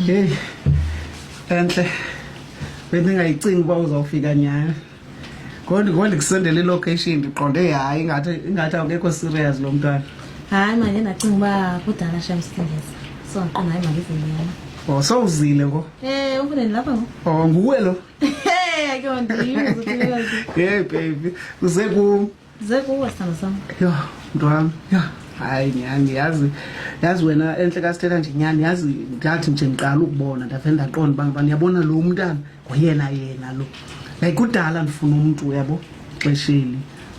Hey, enhle. Bendingayicingi uba uzawufika nyana. Ngoba ndikusendele ilocation ndiqonde hayi ingathi awukekho serious lo mntwana. Hayi manje ndacinga uba kudala shem singeza. So ngqina hayi mangizinyana. Oh, sowuzile ngo? Umfundeni lapha ngo? Oh, nguwe lo. Akuyondiyuza. Hey baby, uze ku Sithando sami. Yo, mntwami. Yo. Hayi nyani yazi wena enhle kasithetha nje nyani yazi ngathi nje ngiqala ukubona ndavela ndaqonda uba ngiyabona lo mntana ngoyena lo like kudala ndifuna umuntu yabo xesheli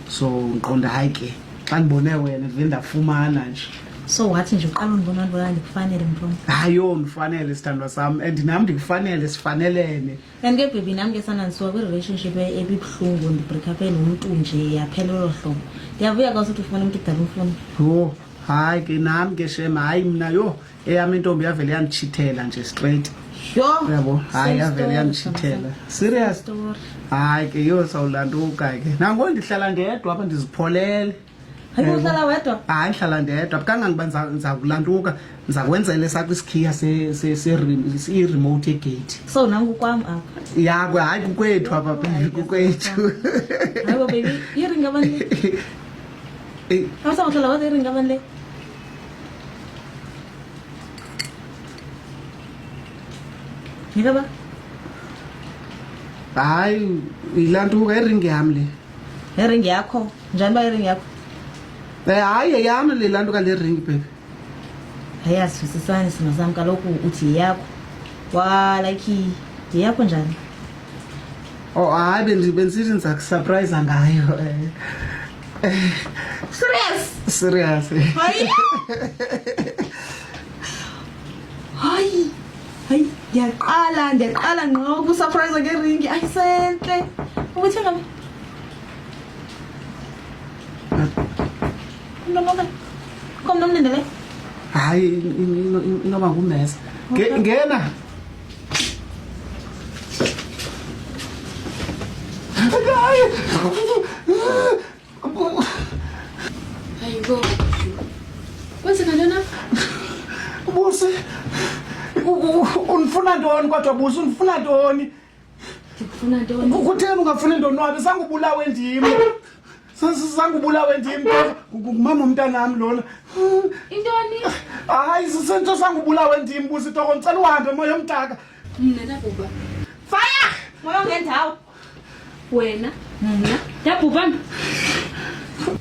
so ngiqonda hayi ke xa ndibone wena vele ndafumana nje So wathi nje uqala undibona ndikufanele mntwana. hayo ndifanele sithandwa sami and nami ndikufanele sifanelene And ke baby nami ke sana nisuka kwi relationship ebibuhlungu ndibreak up nomuntu nje yaphela lo hlobo. Ndiyavuya ka ukuthi ufuna umuntu udala umfuni. Yo hayi ke nami ke shema hayi mina yo eyami intombi yavele yandichithela nje straight yabo hayi yavele yandichithela serious hayi ke yo sawulanduka ke nango ndihlala ndedwa apha ndizipholele hayi uhlala wedwa hayi ndihlala ndedwa kangangiba ngizakulanduka ngizakwenzela sakwisikhiya se remote gate so nangu kwam apha yakwe hayi kukwethu apha kukwethu hayi baby iringa abanye awusahlala wedwa iringa abanye Ngaba? Hayi ilantuka iringi yami le. Iringi yakho. Njani ba iringi yakho? Hayi yami le lantuka le ring baby. Hayi asifisisane sina sami kaloku uthi yakho. Wa like yakho njani? Oh hayi bendisithi ngizakusurprise ngayo. Serious. Hayi. Hayi. Hayi ndiyaqala ngqo ukusurprise ngeringi ayisenhle ukuthi ngabe komnomlindele hayi inoba ngumesa ngena hayibo kwenzeka ntona Busi unifuna ntoni kodwa Busi unifuna ntoni ndikufuna ntoni ukutheni ungafuni ndonwabe sangubulawe ndim sangubulawe ndim ngumama umntanami lona intoni hayi sisento sangubulawe ndim Busi toko ngicela uhambe moya omdaka mna nabhuba fire moya ngendawo wena mna ndabhubana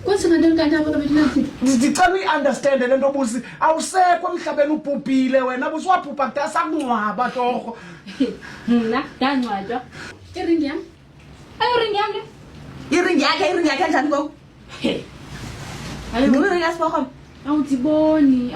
kwenzeka ntoni kanti apho kabetinathi ndicela uyi-understande le nto Busi awusekho emhlabeni ubhubhile wena Busi wabhubha kudala sakungcwaba torho mna ndancwatywa iringi yam ayoringi yam le iringi yakhe njani ngoku hayi iringi yasiporhom awundiboni